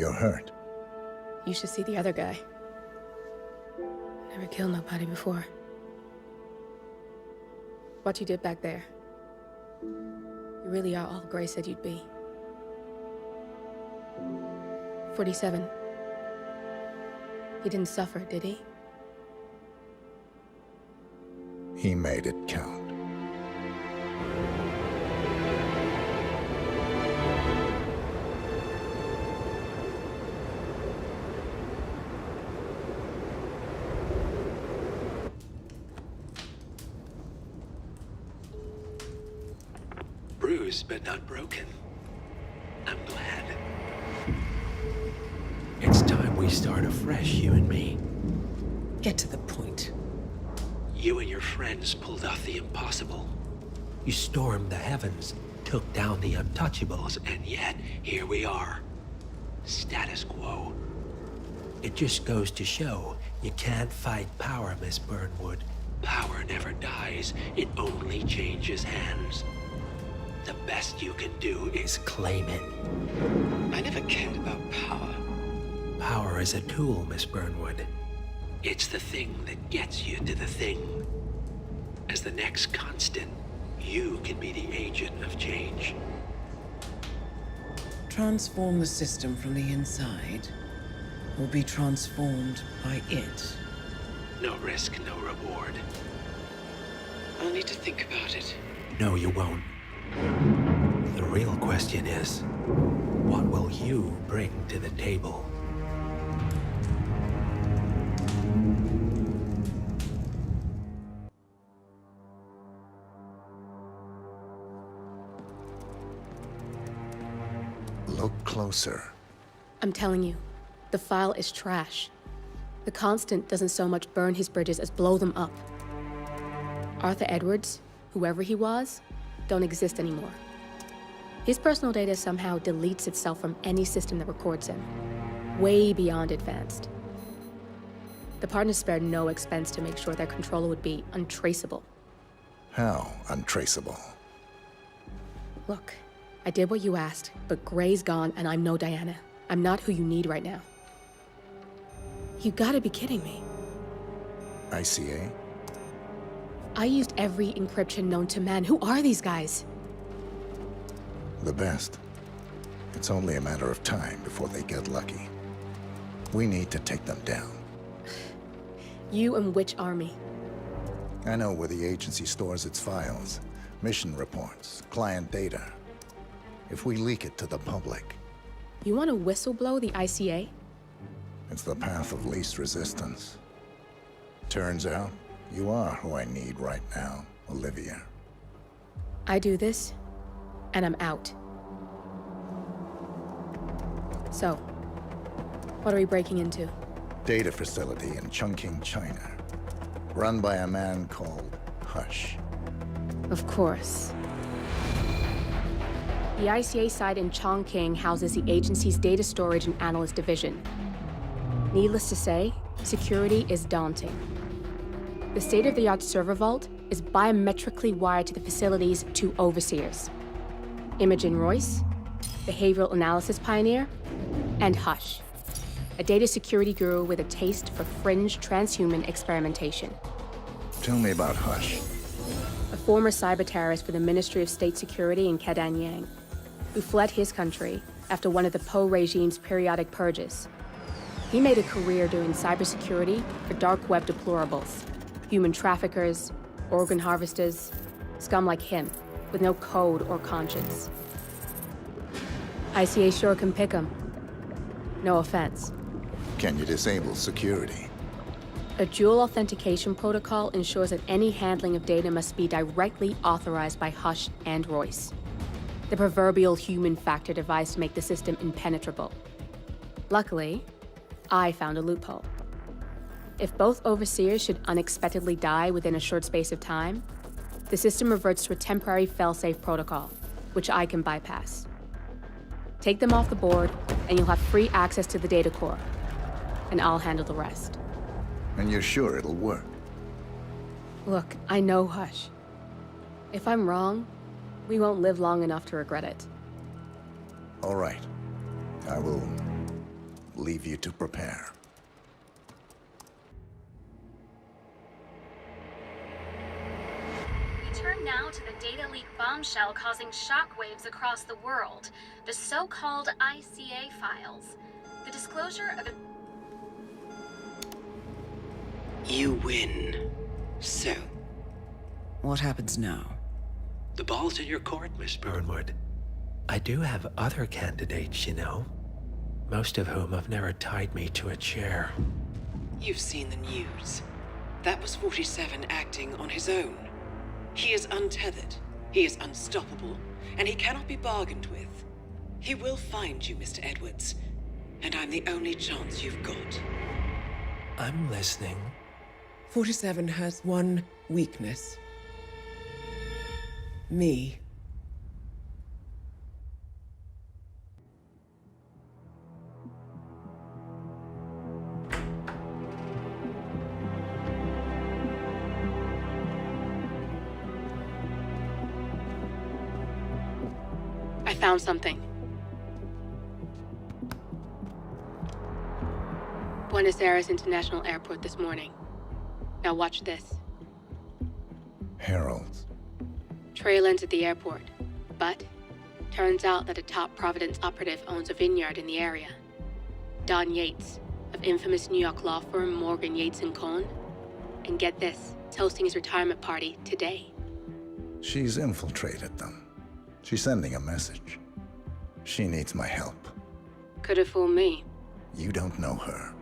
You're hurt. You should see the other guy. Never killed nobody before. What you did back there. You really are all Gray said you'd be. 47. He didn't suffer, did he? He made it count. Bruised but not broken. I'm glad. It's time we start afresh, you and me. Get to the point. You and your friends pulled off the impossible. You stormed the heavens, took down the untouchables, and yet, here we are. Status quo. It just goes to show, you can't fight power, Miss Burnwood. Power never dies, it only changes hands. The best you can do is claim it. I never cared about power. Power is a tool, Miss Burnwood. It's the thing that gets you to the thing. As the next constant, you can be the agent of change. Transform the system from the inside, or be transformed by it. No risk, no reward. I'll need to think about it. No, you won't. The real question is, what will you bring to the table? Look closer. I'm telling you, the file is trash. The Constant doesn't so much burn his bridges as blow them up. Arthur Edwards, whoever he was, don't exist anymore. His personal data somehow deletes itself from any system that records him. Way beyond advanced. The partners spared no expense to make sure their controller would be untraceable. How untraceable? Look, I did what you asked, but Gray's gone and I'm no Diana. I'm not who you need right now. You gotta be kidding me. ICA? I used every encryption known to man. Who are these guys? The best. It's only a matter of time before they get lucky. We need to take them down. You and which army? I know where the agency stores its files, mission reports, client data. If we leak it to the public... You want to whistleblow the ICA? It's the path of least resistance. Turns out, you are who I need right now, Olivia. I do this, and I'm out. So, what are we breaking into? Data facility in Chongqing, China. Run by a man called Hush. Of course. The ICA site in Chongqing houses the agency's data storage and analyst division. Needless to say, security is daunting. The state-of-the-art server vault is biometrically wired to the facility's two overseers. Imogen Royce, behavioral analysis pioneer, and Hush, a data security guru with a taste for fringe transhuman experimentation. Tell me about Hush. A former cyber terrorist for the Ministry of State Security in Kadanyang, who fled his country after one of the Po regime's periodic purges. He made a career doing cybersecurity for dark web deplorables, human traffickers, organ harvesters, scum like him, with no code or conscience. ICA sure can pick 'em. No offense. Can you disable security? A dual authentication protocol ensures that any handling of data must be directly authorized by Hush and Royce. The proverbial human factor device to make the system impenetrable. Luckily, I found a loophole. If both overseers should unexpectedly die within a short space of time, the system reverts to a temporary fail-safe protocol, which I can bypass. Take them off the board, and you'll have free access to the data core. And I'll handle the rest. And you're sure it'll work? Look, I know Hush. If I'm wrong, we won't live long enough to regret it. All right. I will leave you to prepare. We turn now to the data leak bombshell causing shockwaves across the world, the so-called ICA files. The disclosure of You win. So, what happens now? The ball's in your court, Miss Burnwood. I do have other candidates, you know. Most of whom have never tied me to a chair. You've seen the news. That was 47 acting on his own. He is untethered, he is unstoppable, and he cannot be bargained with. He will find you, Mr. Edwards, and I'm the only chance you've got. I'm listening. 47 has one weakness. Me. I found something. Buenos Aires International Airport this morning. Now watch this. Heralds. Trail ends at the airport, but turns out that a top Providence operative owns a vineyard in the area. Don Yates, of infamous New York law firm Morgan, Yates & Cohn. And get this, is hosting his retirement party today. She's infiltrated them. She's sending a message. She needs my help. Could have fooled me. You don't know her.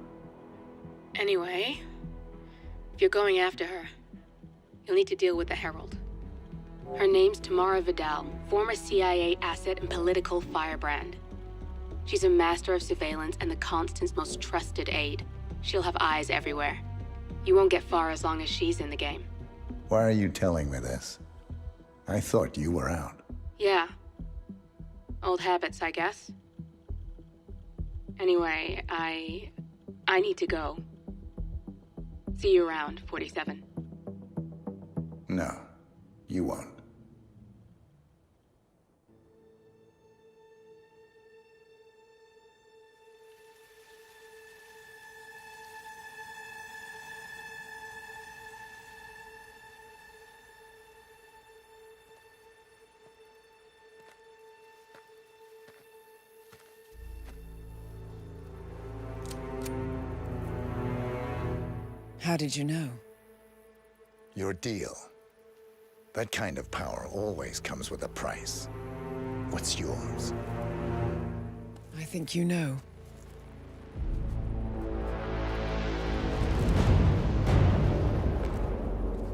Anyway, if you're going after her, you'll need to deal with the Herald. Her name's Tamara Vidal, former CIA asset and political firebrand. She's a master of surveillance and the Constant's most trusted aide. She'll have eyes everywhere. You won't get far as long as she's in the game. Why are you telling me this? I thought you were out. Yeah. Old habits, I guess. Anyway, I need to go. See you around, 47. No, you won't. How did you know? Your deal. That kind of power always comes with a price. What's yours? I think you know.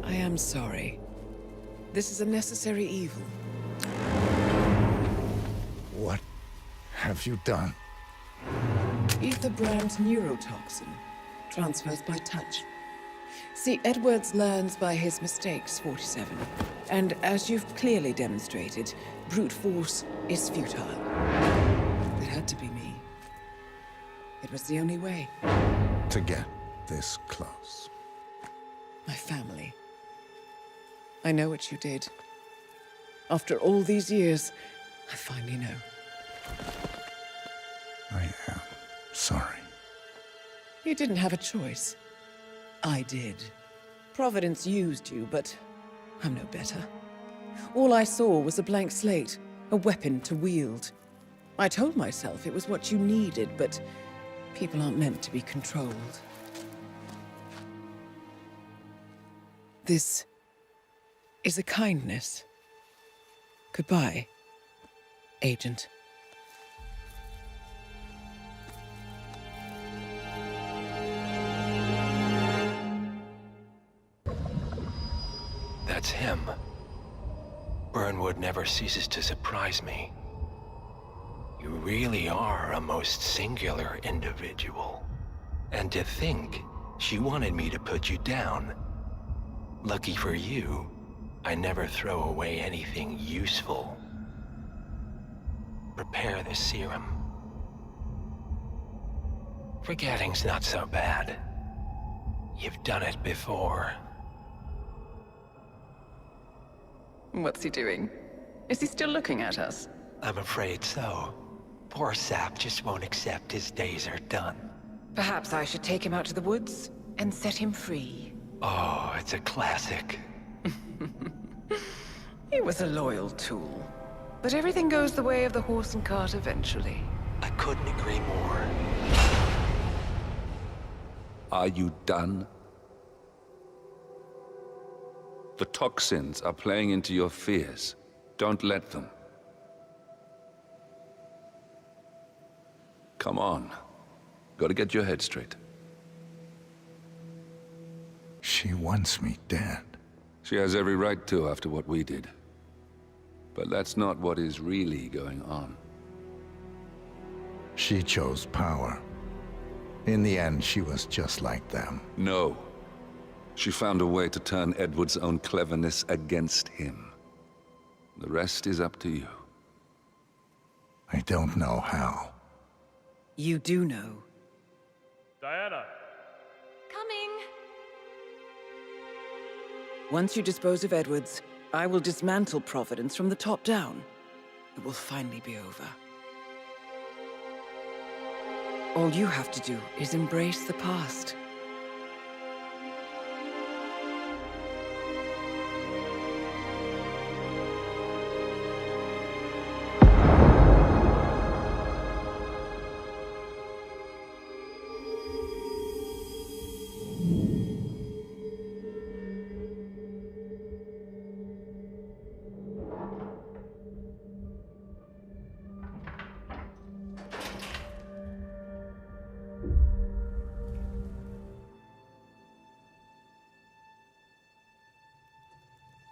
I am sorry. This is a necessary evil. What have you done? Ether brand neurotoxin transfers by touch. See, Edwards learns by his mistakes, 47. And as you've clearly demonstrated, brute force is futile. It had to be me. It was the only way. To get this close. My family. I know what you did. After all these years, I finally know. I am sorry. You didn't have a choice. I did. Providence used you, but I'm no better. All I saw was a blank slate, a weapon to wield. I told myself it was what you needed, but people aren't meant to be controlled. This is a kindness. Goodbye, Agent. That's him. Burnwood never ceases to surprise me. You really are a most singular individual. And to think she wanted me to put you down. Lucky for you, I never throw away anything useful. Prepare the serum. Forgetting's not so bad. You've done it before. What's he doing? Is he still looking at us? I'm afraid so. Poor sap just won't accept his days are done. Perhaps I should take him out to the woods and set him free. Oh, it's a classic. He was a loyal tool. But everything goes the way of the horse and cart eventually. I couldn't agree more. Are you done? The toxins are playing into your fears. Don't let them. Come on. Gotta get your head straight. She wants me dead. She has every right to after what we did. But that's not what is really going on. She chose power. In the end, she was just like them. No. She found a way to turn Edward's own cleverness against him. The rest is up to you. I don't know how. You do know. Diana! Coming! Once you dispose of Edwards, I will dismantle Providence from the top down. It will finally be over. All you have to do is embrace the past.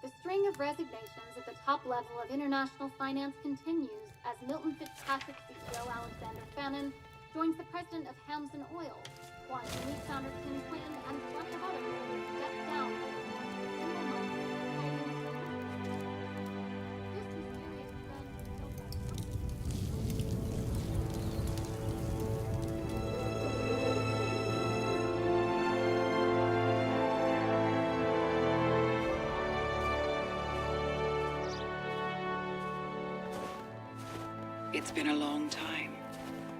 The string of resignations at the top level of international finance continues as Milton Fitzpatrick CEO Alexander Fannin joins the president of Hamson Oil, while unique founder Tim Quinn and a bunch of others step down. It's been a long time,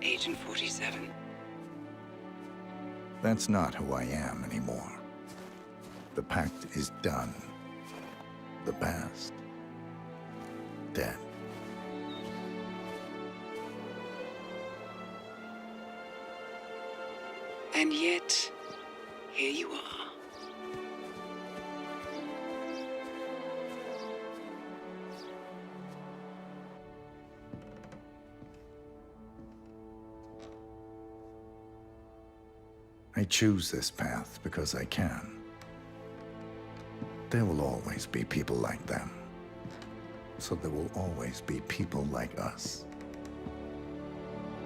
Agent 47. That's not who I am anymore. The pact is done. The past, dead. And yet, here you are. I choose this path because I can. There will always be people like them. So there will always be people like us.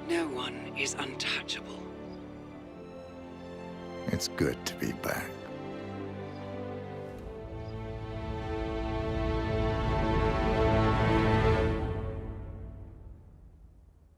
No one is untouchable. It's good to be back.